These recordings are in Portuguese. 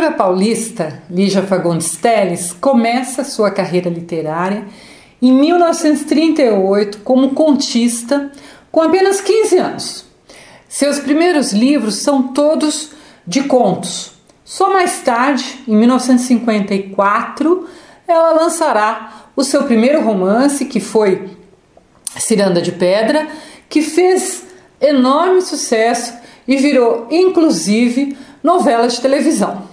escritora paulista Lígia Fagundes Telles começa sua carreira literária em 1938 como contista com apenas 15 anos. Seus primeiros livros são todos de contos. Só mais tarde, em 1954, ela lançará o seu primeiro romance, que foi Ciranda de Pedra, que fez enorme sucesso e virou, inclusive, novela de televisão.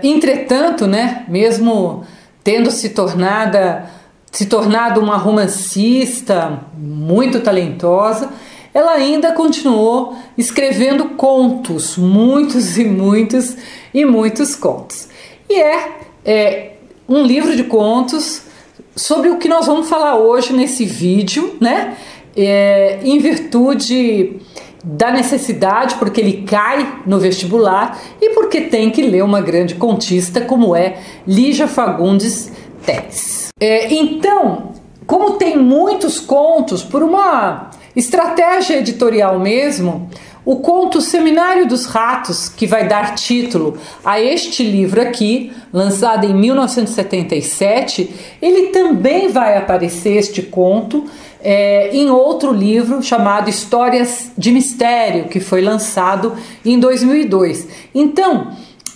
Entretanto, mesmo tendo se tornado uma romancista muito talentosa, ela ainda continuou escrevendo contos, muitos contos. E é um livro de contos sobre o que nós vamos falar hoje nesse vídeo, em virtude da necessidade, porque ele cai no vestibular e porque tem que ler uma grande contista como é Lígia Fagundes Telles. Então, como tem muitos contos, por uma estratégia editorial mesmo, o conto Seminário dos Ratos, que vai dar título a este livro aqui, lançado em 1977, ele também vai aparecer, este conto, em outro livro chamado Histórias de Mistério, que foi lançado em 2002. Então,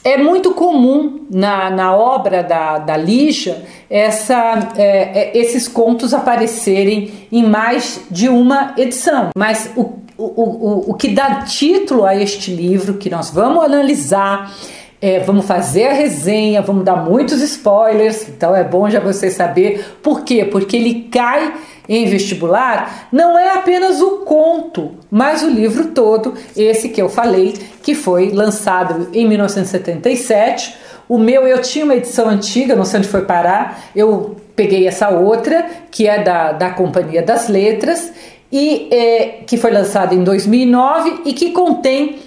é muito comum na obra da Lígia esses contos aparecerem em mais de uma edição. Mas o que dá título a este livro, que nós vamos analisar, vamos fazer a resenha, vamos dar muitos spoilers, então é bom já você saber por quê, porque ele cai em vestibular, não é apenas o conto, mas o livro todo, esse que eu falei, que foi lançado em 1977. Eu tinha uma edição antiga, não sei onde foi parar, eu peguei essa outra, que é da Companhia das Letras, e que foi lançada em 2009 e que contém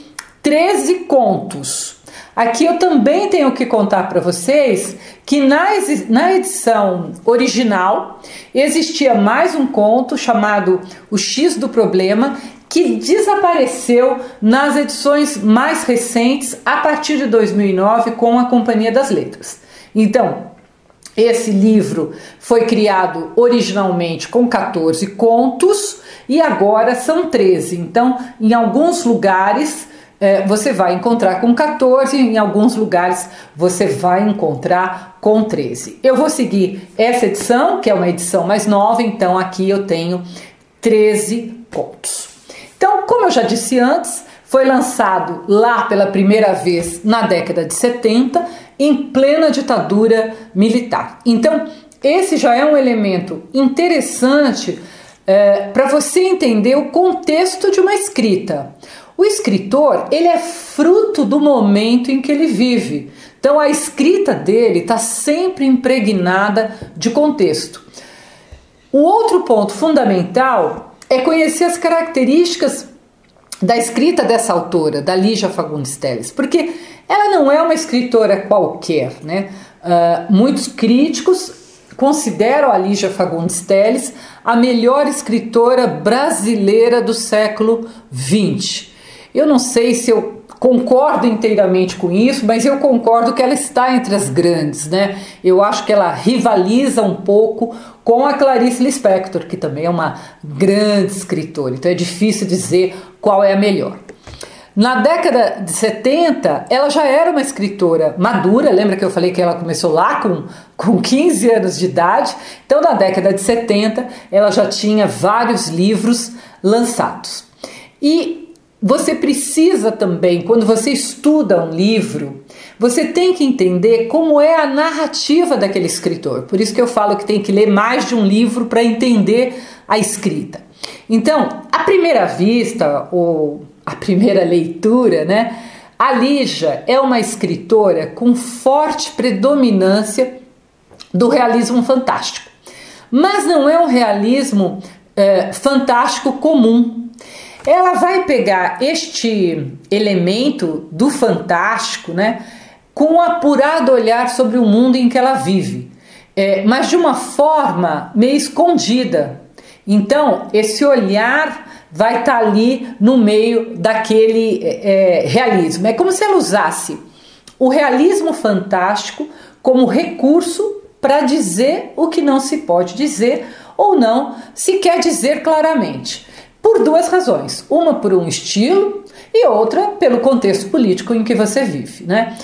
13 contos. Aqui eu também tenho que contar para vocês que na edição original existia mais um conto chamado O X do Problema, que desapareceu nas edições mais recentes a partir de 2009 com a Companhia das Letras. Então, esse livro foi criado originalmente com 14 contos e agora são 13. Então, em alguns lugares você vai encontrar com 14, em alguns lugares você vai encontrar com 13. Eu vou seguir essa edição, que é uma edição mais nova, então aqui eu tenho 13 contos. Então, como eu já disse antes, foi lançado lá pela primeira vez na década de 70, em plena ditadura militar. Então, esse já é um elemento interessante para você entender o contexto de uma escrita. O escritor, ele é fruto do momento em que ele vive. Então, a escrita dele está sempre impregnada de contexto. O outro ponto fundamental é conhecer as características da escrita dessa autora, da Lígia Fagundes Telles, porque ela não é uma escritora qualquer, muitos críticos consideram a Lígia Fagundes Telles a melhor escritora brasileira do século XX. Eu não sei se eu concordo inteiramente com isso, mas eu concordo que ela está entre as grandes, Eu acho que ela rivaliza um pouco com a Clarice Lispector, que também é uma grande escritora, então é difícil dizer qual é a melhor. Na década de 70, ela já era uma escritora madura, lembra que eu falei que ela começou lá com 15 anos de idade? Então, na década de 70, ela já tinha vários livros lançados. E você precisa também, quando você estuda um livro, você tem que entender como é a narrativa daquele escritor. Por isso que eu falo que tem que ler mais de um livro para entender a escrita. Então, à primeira vista, ou a primeira leitura, a Lígia é uma escritora com forte predominância do realismo fantástico. Mas não é um realismo fantástico comum. Ela vai pegar este elemento do fantástico, com um apurado olhar sobre o mundo em que ela vive, mas de uma forma meio escondida. Então, esse olhar vai estar ali no meio daquele realismo. É como se ela usasse o realismo fantástico como recurso para dizer o que não se pode dizer ou não se quer dizer claramente. Por duas razões. Uma por um estilo e outra pelo contexto político em que você vive, né?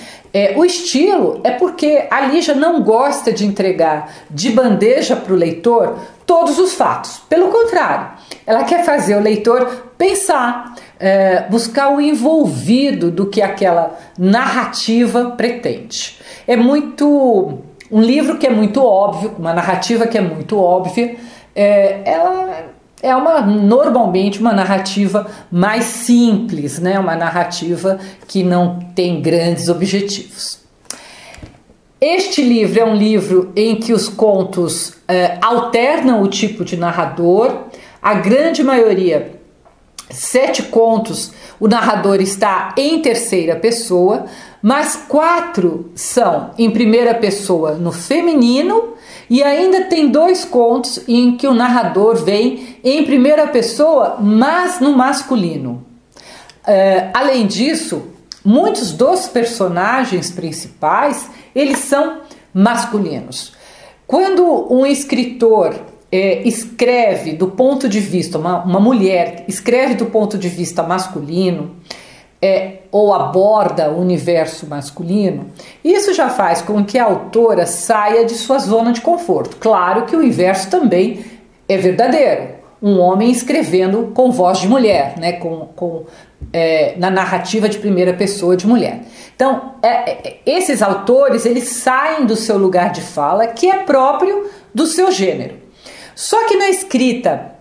O estilo é porque a Lígia não gosta de entregar de bandeja para o leitor todos os fatos. Pelo contrário, ela quer fazer o leitor pensar, buscar o envolvido do que aquela narrativa pretende. É muito um livro que é muito óbvio, uma narrativa que é muito óbvia. Ela é normalmente uma narrativa mais simples, né? Uma narrativa que não tem grandes objetivos. Este livro é um livro em que os contos alternam o tipo de narrador. A grande maioria, 7 contos, o narrador está em terceira pessoa, mas 4 são em primeira pessoa no feminino, e ainda tem 2 contos em que o narrador vem em primeira pessoa, mas no masculino. Além disso, muitos dos personagens principais, eles são masculinos. Quando um escritor escreve do ponto de vista, uma mulher escreve do ponto de vista masculino, ou aborda o universo masculino, isso já faz com que a autora saia de sua zona de conforto. Claro que o inverso também é verdadeiro. Um homem escrevendo com voz de mulher, né? Na narrativa de primeira pessoa de mulher. Então, esses autores, eles saem do seu lugar de fala, que é próprio do seu gênero. Só que na escrita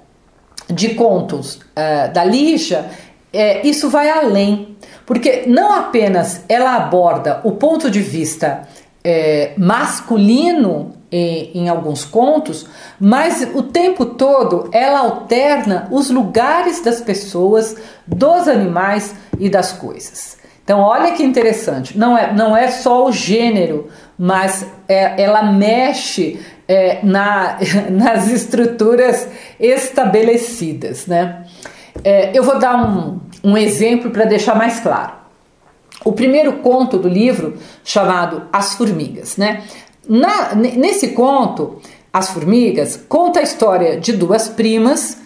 de contos da Lígia, isso vai além, porque não apenas ela aborda o ponto de vista masculino em alguns contos, mas o tempo todo ela alterna os lugares das pessoas, dos animais e das coisas. Então olha que interessante, não é só o gênero, mas ela mexe nas estruturas estabelecidas, né? Eu vou dar um exemplo para deixar mais claro. O primeiro conto do livro, chamado As Formigas, né? Nesse conto, As Formigas, conta a história de 2 primas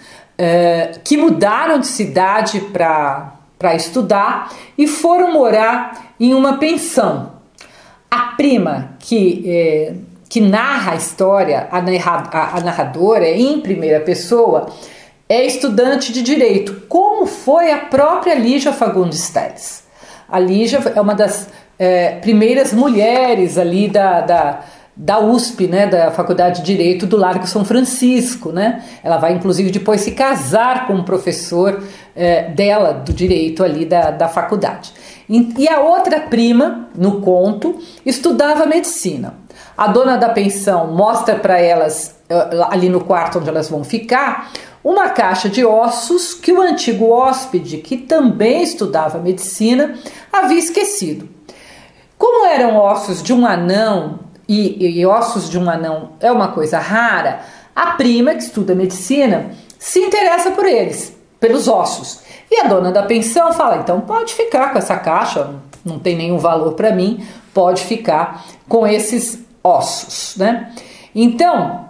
que mudaram de cidade para estudar e foram morar em uma pensão. A prima que narra a história, a narradora, em primeira pessoa, é estudante de Direito, como foi a própria Lígia Fagundes Telles. A Lígia é uma das primeiras mulheres ali da USP, né, da Faculdade de Direito do Largo São Francisco, né? Ela vai inclusive depois se casar com um professor dela, do Direito ali da faculdade. E a outra prima, no conto, estudava Medicina. A dona da pensão mostra para elas, ali no quarto onde elas vão ficar, uma caixa de ossos que o antigo hóspede, que também estudava Medicina, havia esquecido. Como eram ossos de um anão, e ossos de um anão é uma coisa rara, a prima, que estuda Medicina, se interessa por eles, pelos ossos. E a dona da pensão fala, então pode ficar com essa caixa, não tem nenhum valor para mim, pode ficar com esses ossos, né? Então,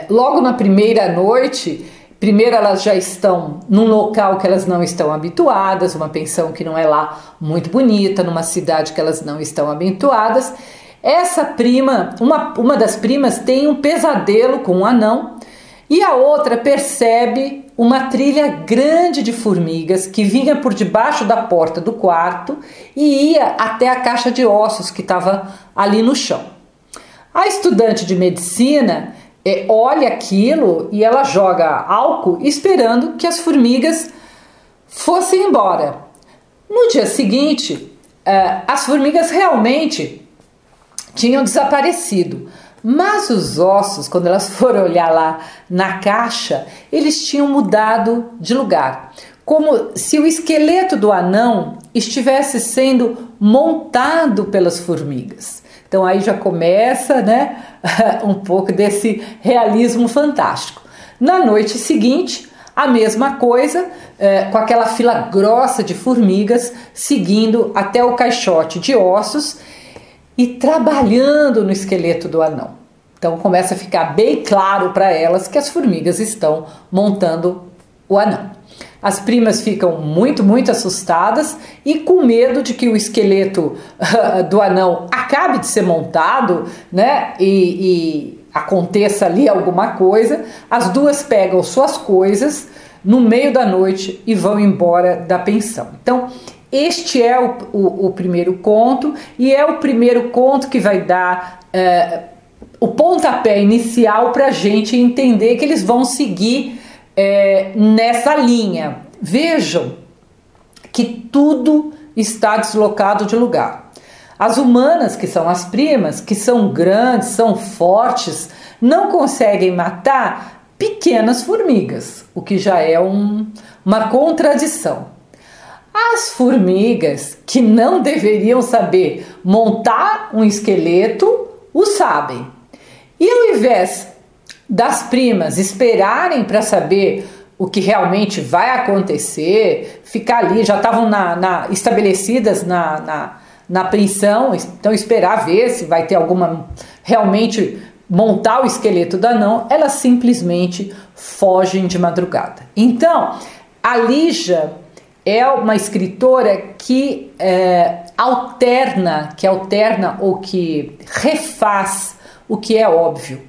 logo na primeira noite, primeiro elas já estão num local que elas não estão habituadas, uma pensão que não é lá muito bonita, numa cidade que elas não estão habituadas. Essa prima, uma das primas, tem um pesadelo com um anão e a outra percebe uma trilha grande de formigas que vinha por debaixo da porta do quarto e ia até a caixa de ossos que estava ali no chão. A estudante de Medicina olha aquilo e ela joga álcool esperando que as formigas fossem embora. No dia seguinte, as formigas realmente tinham desaparecido, mas os ossos, quando elas foram olhar lá na caixa, eles tinham mudado de lugar, como se o esqueleto do anão estivesse sendo montado pelas formigas. Então aí já começa, né, um pouco desse realismo fantástico. Na noite seguinte, A mesma coisa com aquela fila grossa de formigas seguindo até o caixote de ossos e trabalhando no esqueleto do anão. Então começa a ficar bem claro para elas que as formigas estão montando o anão. As primas ficam muito assustadas e com medo de que o esqueleto do anão acabe de ser montado, né? E aconteça ali alguma coisa. As duas pegam suas coisas no meio da noite e vão embora da pensão. Então, este é o primeiro conto, e é o primeiro conto que vai dar o pontapé inicial para a gente entender que eles vão seguir nessa linha. Vejam que tudo está deslocado de lugar. As humanas, que são as primas, que são grandes, são fortes, não conseguem matar pequenas formigas, o que já é uma contradição. As formigas, que não deveriam saber montar um esqueleto, o sabem. E ao invés das primas esperarem para saber o que realmente vai acontecer, ficar ali, já estavam estabelecidas na pensão, então esperar ver se vai ter alguma, realmente montar o esqueleto do anão, elas simplesmente fogem de madrugada. Então, a Lígia é uma escritora que alterna ou que refaz o que é óbvio.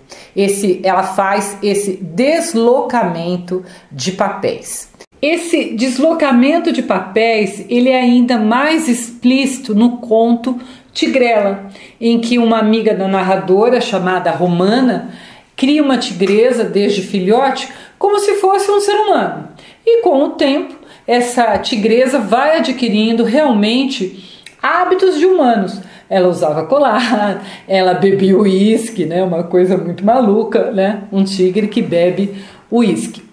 Ela faz esse deslocamento de papéis. Esse deslocamento de papéis, ele é ainda mais explícito no conto Tigrela, em que uma amiga da narradora, chamada Romana, cria uma tigresa desde filhote como se fosse um ser humano. E com o tempo, essa tigresa vai adquirindo realmente hábitos de humanos. Ela usava colar, ela bebia uísque, né? Uma coisa muito maluca, né? Um tigre que bebe uísque.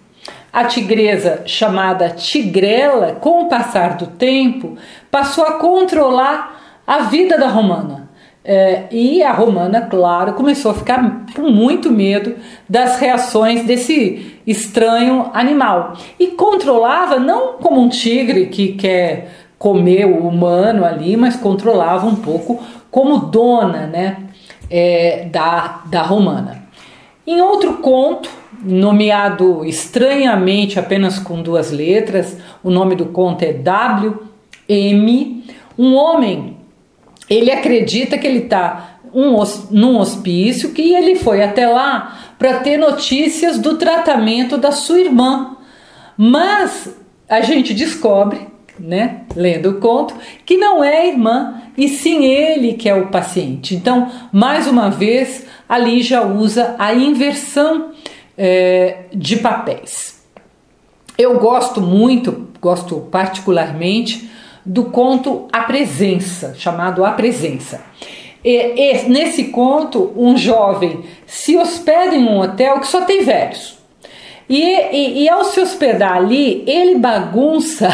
A tigresa, chamada Tigrela, com o passar do tempo, passou a controlar a vida da Romana. E a Romana, claro, começou a ficar com muito medo das reações desse estranho animal. E controlava não como um tigre que quer comer o humano ali, mas controlava um pouco como dona, né, da Romana. Em outro conto, nomeado estranhamente apenas com 2 letras, o nome do conto é W.M., um homem, ele acredita que ele está num hospício, que ele foi até lá para ter notícias do tratamento da sua irmã. Mas a gente descobre, né, lendo o conto, que não é a irmã, e sim ele que é o paciente. Então, mais uma vez, a Lígia usa a inversão de papéis. Eu gosto particularmente do conto A Presença, chamado A Presença. Nesse conto, um jovem se hospeda em um hotel que só tem velhos. E ao se hospedar ali, ele bagunça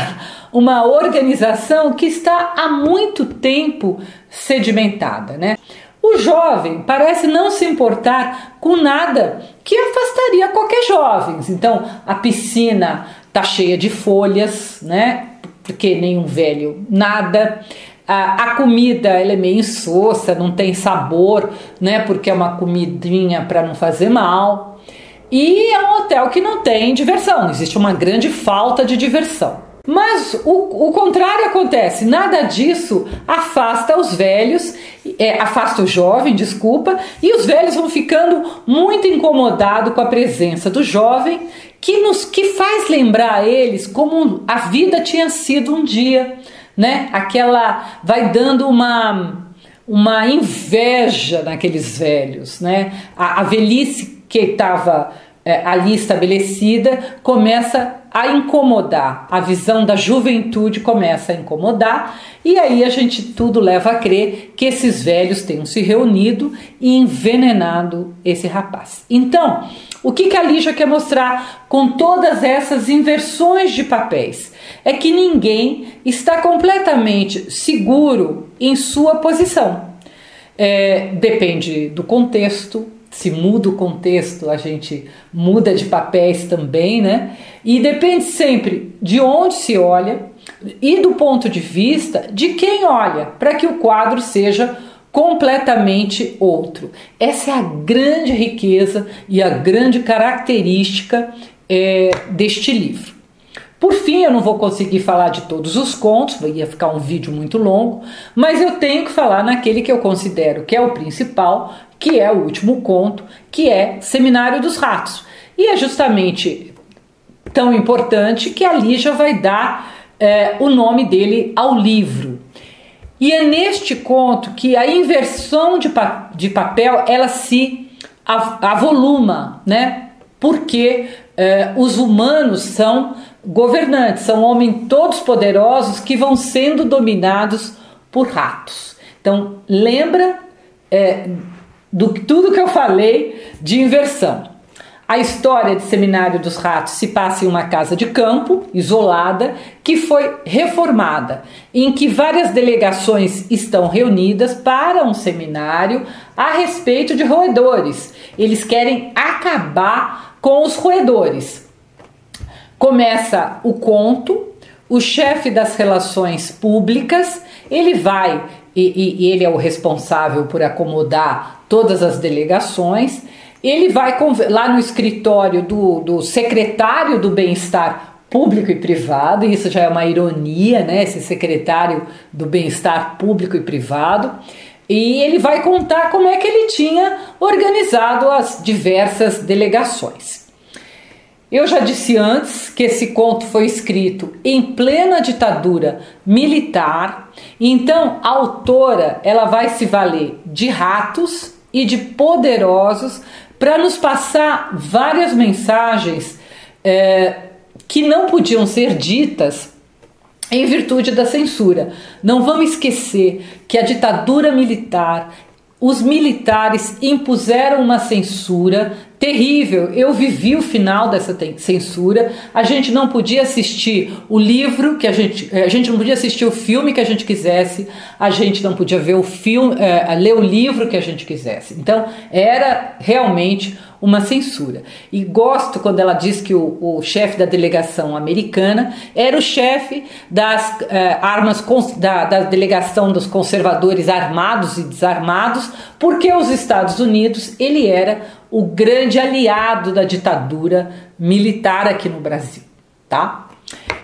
uma organização que está há muito tempo sedimentada, né? O jovem parece não se importar com nada que afastaria qualquer jovem. Então, a piscina está cheia de folhas, né? Porque nenhum velho nada. A comida ela é meio insossa, não tem sabor, né? Porque é uma comidinha para não fazer mal. E é um hotel que não tem diversão, existe uma grande falta de diversão. Mas o contrário acontece, nada disso afasta os velhos, afasta o jovem, e os velhos vão ficando muito incomodados com a presença do jovem, que faz lembrar a eles como a vida tinha sido um dia, né? Vai dando uma inveja naqueles velhos, né? A velhice que estava ali estabelecida começa a incomodar, a visão da juventude começa a incomodar, e aí tudo leva a crer que esses velhos tenham se reunido e envenenado esse rapaz. Então, o que a Lígia quer mostrar com todas essas inversões de papéis? É que ninguém está completamente seguro em sua posição. Depende do contexto, se muda o contexto, a gente muda de papéis também, né? E depende sempre de onde se olha e do ponto de vista de quem olha, para que o quadro seja completamente outro. Essa é a grande riqueza e a grande característica deste livro. Por fim, eu não vou conseguir falar de todos os contos, ia ficar um vídeo muito longo, mas eu tenho que falar naquele que eu considero que é o principal, que é o último conto, que é Seminário dos Ratos. E é justamente tão importante que a Lígia vai dar o nome dele ao livro. E é neste conto que a inversão de papel ela se avoluma, né? Porque os humanos são governantes, são homens todos poderosos que vão sendo dominados por ratos. Então lembra tudo que eu falei de inversão. A história de Seminário dos Ratos se passa em uma casa de campo, isolada, que foi reformada, em que várias delegações estão reunidas para um seminário a respeito de roedores. Eles querem acabar com os roedores. Começa o conto, o chefe das relações públicas, ele vai, e ele é o responsável por acomodar todas as delegações. Ele vai lá no escritório do secretário do bem-estar público e privado, e isso já é uma ironia, né? Esse secretário do bem-estar público e privado, e ele vai contar como é que ele tinha organizado as diversas delegações. Eu já disse antes que esse conto foi escrito em plena ditadura militar, então a autora ela vai se valer de ratos e de poderosos para nos passar várias mensagens que não podiam ser ditas em virtude da censura. Não vamos esquecer que a ditadura militar, os militares impuseram uma censura terrível. Eu vivi o final dessa censura. A gente não podia assistir o livro que a gente não podia assistir o filme que a gente quisesse, a gente não podia ver o filme, ler o livro que a gente quisesse. Então era realmente uma censura. E gosto quando ela diz que o chefe da delegação americana era o chefe das da delegação dos conservadores armados e desarmados, porque os Estados Unidos ele era o grande aliado da ditadura militar aqui no Brasil, tá?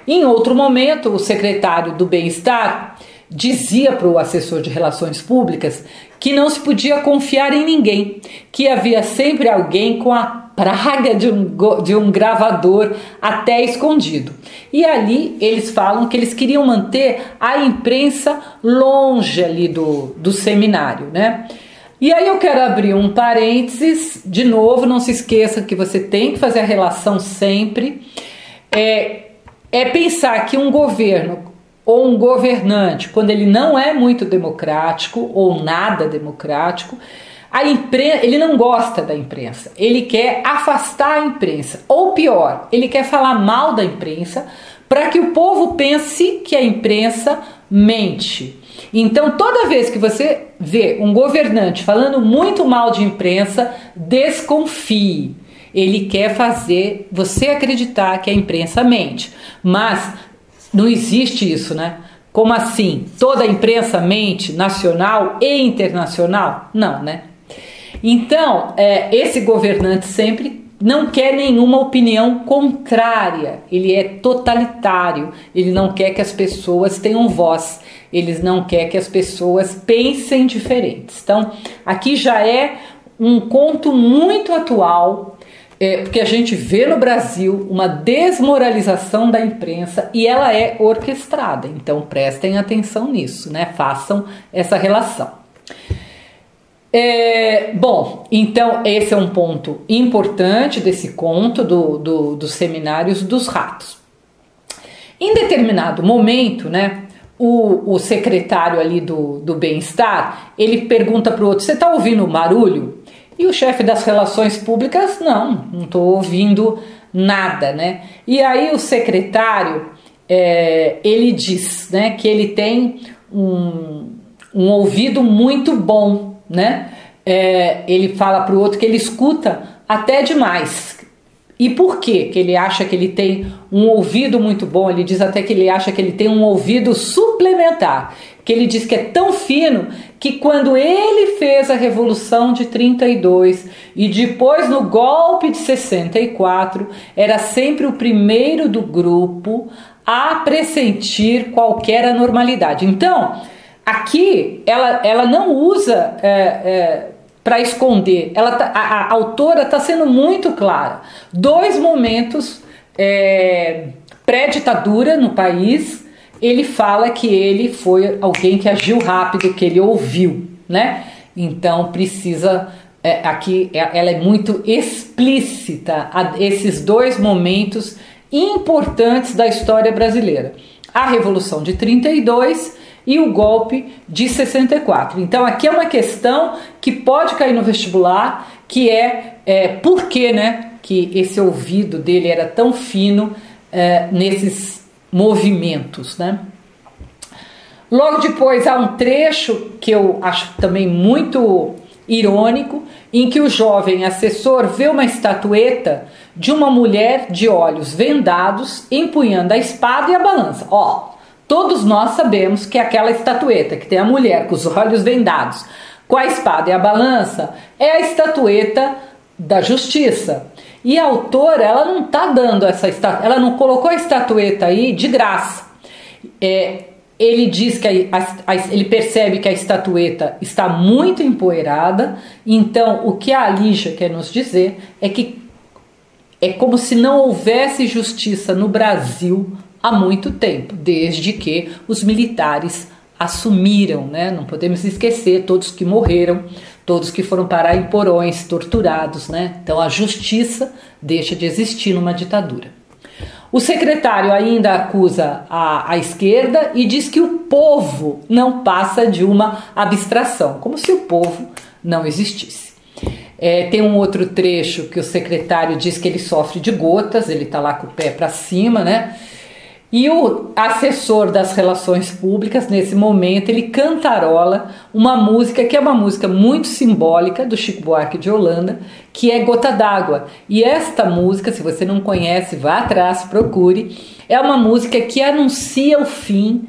Em outro momento, o secretário do bem-estar dizia para o assessor de relações públicas que não se podia confiar em ninguém, que havia sempre alguém com a praga de um gravador até escondido. E ali eles falam que eles queriam manter a imprensa longe ali do seminário, né? E aí eu quero abrir um parênteses, de novo, não se esqueça que você tem que fazer a relação sempre, pensar que um governo ou um governante, quando ele não é muito democrático ou nada democrático, ele não gosta da imprensa, ele quer afastar a imprensa, ou pior, ele quer falar mal da imprensa para que o povo pense que a imprensa mente. Então, toda vez que você vê um governante falando muito mal de imprensa, desconfie. Ele quer fazer você acreditar que a imprensa mente. Mas não existe isso, né? Como assim? Toda a imprensa mente, nacional e internacional? Não, né? Então, esse governante sempre não quer nenhuma opinião contrária, ele é totalitário, ele não quer que as pessoas tenham voz, ele não quer que as pessoas pensem diferentes. Então, aqui já é um conto muito atual, porque a gente vê no Brasil uma desmoralização da imprensa e ela é orquestrada, então prestem atenção nisso, né? Façam essa relação. Bom, então esse é um ponto importante desse conto dos Seminários dos Ratos. Em determinado momento, né, o secretário ali do bem-estar, ele pergunta para o outro, você está ouvindo barulho? E o chefe das relações públicas, não estou ouvindo nada, né? E aí o secretário, ele diz, né, que ele tem um ouvido muito bom, né? ele fala para o outro que ele escuta até demais. E por quê? Que ele acha que ele tem um ouvido muito bom, ele diz até que ele acha que ele tem um ouvido suplementar, que ele diz que é tão fino que quando ele fez a Revolução de 32 e depois no golpe de 64, era sempre o primeiro do grupo a pressentir qualquer anormalidade. Então, aqui ela não usa para esconder, a autora está sendo muito clara. 2 momentos pré-ditadura no país, ele fala que ele foi alguém que agiu rápido, que ele ouviu, né? Então precisa, aqui ela é muito explícita a esses 2 momentos importantes da história brasileira: a Revolução de 32 e o golpe de 64. Então aqui é uma questão que pode cair no vestibular, que por que, né, que esse ouvido dele era tão fino nesses movimentos, né? Logo depois há um trecho que eu acho também muito irônico, em que o jovem assessor vê uma estatueta de uma mulher de olhos vendados empunhando a espada e a balança. Todos nós sabemos que aquela estatueta que tem a mulher com os olhos vendados, com a espada e a balança, é a estatueta da justiça. E a autora, ela não está dando essa estatueta, ela não colocou a estatueta aí de graça. Ele diz que ele percebe que a estatueta está muito empoeirada. Então o que a Lígia quer nos dizer é que é como se não houvesse justiça no Brasil há muito tempo, desde que os militares assumiram, né? Não podemos esquecer todos que morreram, todos que foram parar em porões, torturados, né? Então a justiça deixa de existir numa ditadura. O secretário ainda acusa a esquerda e diz que o povo não passa de uma abstração, como se o povo não existisse. Tem um outro trecho que o secretário diz que ele sofre de gotas, ele está lá com o pé para cima, né? E o assessor das relações públicas, nesse momento, ele cantarola uma música que é uma música muito simbólica do Chico Buarque de Holanda, que é Gota d'Água. E esta música, se você não conhece, vá atrás, procure. É uma música que anuncia o fim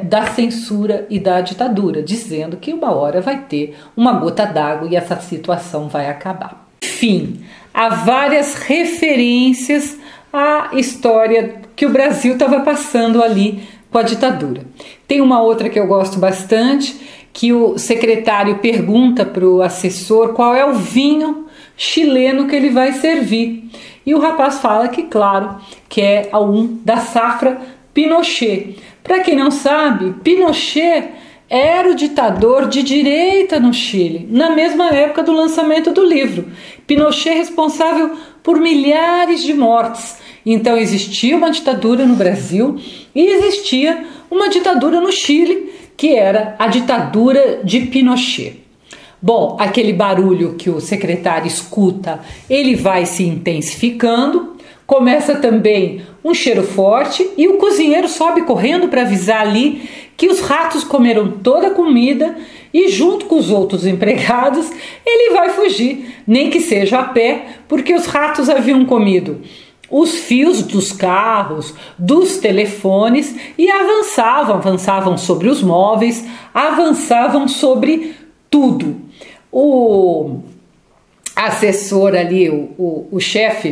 da censura e da ditadura, dizendo que uma hora vai ter uma gota d'água e essa situação vai acabar. Enfim, há várias referências à história que o Brasil estava passando ali com a ditadura. Tem uma outra que eu gosto bastante, que o secretário pergunta para o assessor qual é o vinho chileno que ele vai servir. E o rapaz fala que, claro, que é um da safra Pinochet. Para quem não sabe, Pinochet era o ditador de direita no Chile, na mesma época do lançamento do livro. Pinochet é responsável por milhares de mortes. Então existia uma ditadura no Brasil e existia uma ditadura no Chile, que era a ditadura de Pinochet. Bom, aquele barulho que o secretário escuta, ele vai se intensificando, começa também um cheiro forte e o cozinheiro sobe correndo para avisar ali que os ratos comeram toda a comida e junto com os outros empregados ele vai fugir, nem que seja a pé, porque os ratos haviam comido os fios dos carros, dos telefones e avançavam sobre os móveis, avançavam sobre tudo. O assessor ali, o chefe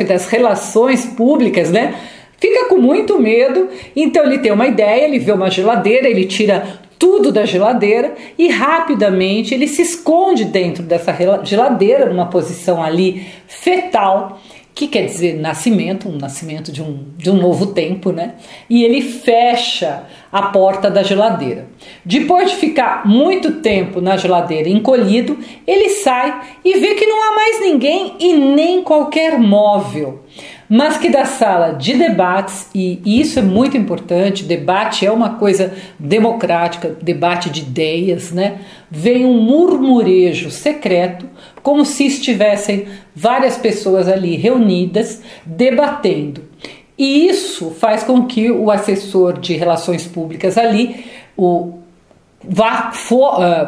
das relações públicas, né, fica com muito medo, então ele tem uma ideia, ele vê uma geladeira, ele tira tudo da geladeira e rapidamente ele se esconde dentro dessa geladeira, numa posição ali fetal, que quer dizer nascimento, um nascimento de um novo tempo, né? E ele fecha a porta da geladeira. Depois de ficar muito tempo na geladeira encolhido, ele sai e vê que não há mais ninguém e nem qualquer móvel, mas que da sala de debates, e isso é muito importante, debate é uma coisa democrática, debate de ideias, né? Vem um murmurejo secreto, como se estivessem várias pessoas ali reunidas, debatendo. E isso faz com que o assessor de relações públicas ali, o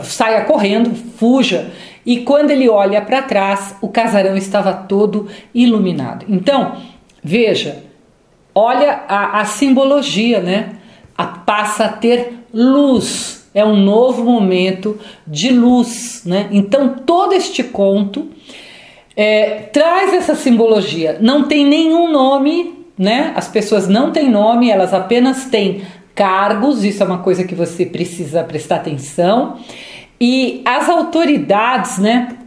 saia correndo, fuja. E quando ele olha para trás, o casarão estava todo iluminado. Então, veja, olha a simbologia, né? Passa a ter luz. É um novo momento de luz, né? Então, todo este conto traz essa simbologia. Não tem nenhum nome, né? As pessoas não têm nome, elas apenas têm cargos. Isso é uma coisa que você precisa prestar atenção. E as autoridades, né,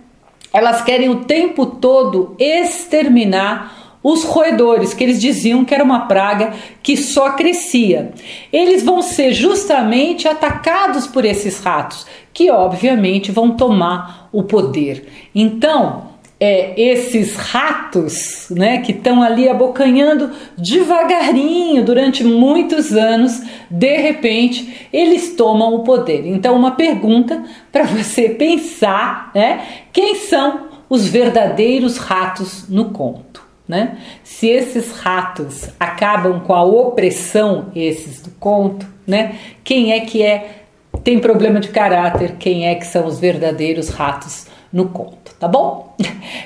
elas querem o tempo todo exterminar os roedores, que eles diziam que era uma praga que só crescia. Eles vão ser justamente atacados por esses ratos, que obviamente vão tomar o poder. Então, esses ratos, né, que estão ali abocanhando devagarinho durante muitos anos, de repente eles tomam o poder. Então, uma pergunta para você pensar, né, quem são os verdadeiros ratos no conto, né? Se esses ratos acabam com a opressão, esses do conto, né, quem é que tem problema de caráter, quem é que são os verdadeiros ratos no conto, tá bom?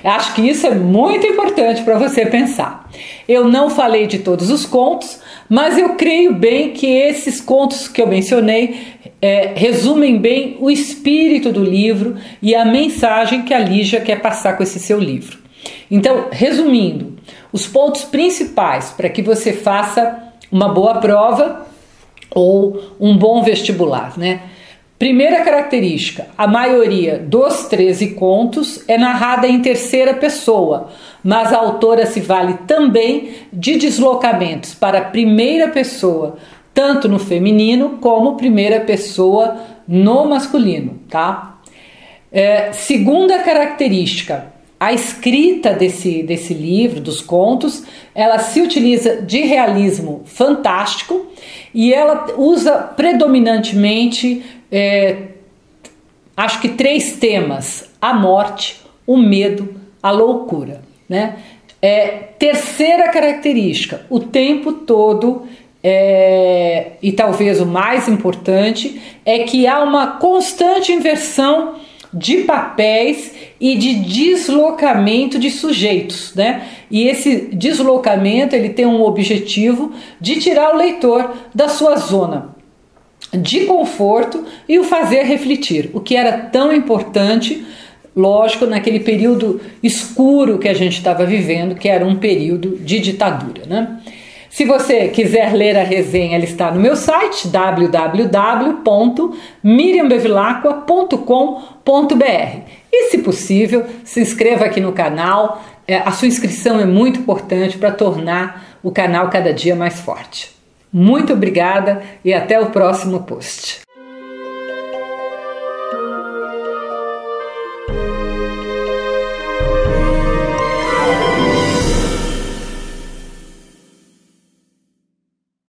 Acho que isso é muito importante para você pensar. Eu não falei de todos os contos, mas eu creio bem que esses contos que eu mencionei resumem bem o espírito do livro e a mensagem que a Lígia quer passar com esse seu livro. Então, resumindo, os pontos principais para que você faça uma boa prova ou um bom vestibular, né? Primeira característica, a maioria dos 13 contos é narrada em terceira pessoa, mas a autora se vale também de deslocamentos para a primeira pessoa, tanto no feminino como primeira pessoa no masculino, tá? Segunda característica, a escrita desse livro, dos contos, ela se utiliza de realismo fantástico e ela usa predominantemente acho que 3 temas: a morte, o medo, a loucura, né? Terceira característica, o tempo todo, e talvez o mais importante, é que há uma constante inversão de papéis e de deslocamento de sujeitos, né? E esse deslocamento ele tem um objetivo de tirar o leitor da sua zona de conforto e o fazer refletir, o que era tão importante, lógico, naquele período escuro que a gente estava vivendo, que era um período de ditadura, né? Se você quiser ler a resenha, ela está no meu site www.miriambevilacqua.com.br. E, se possível, se inscreva aqui no canal. A sua inscrição é muito importante para tornar o canal cada dia mais forte. Muito obrigada e até o próximo post.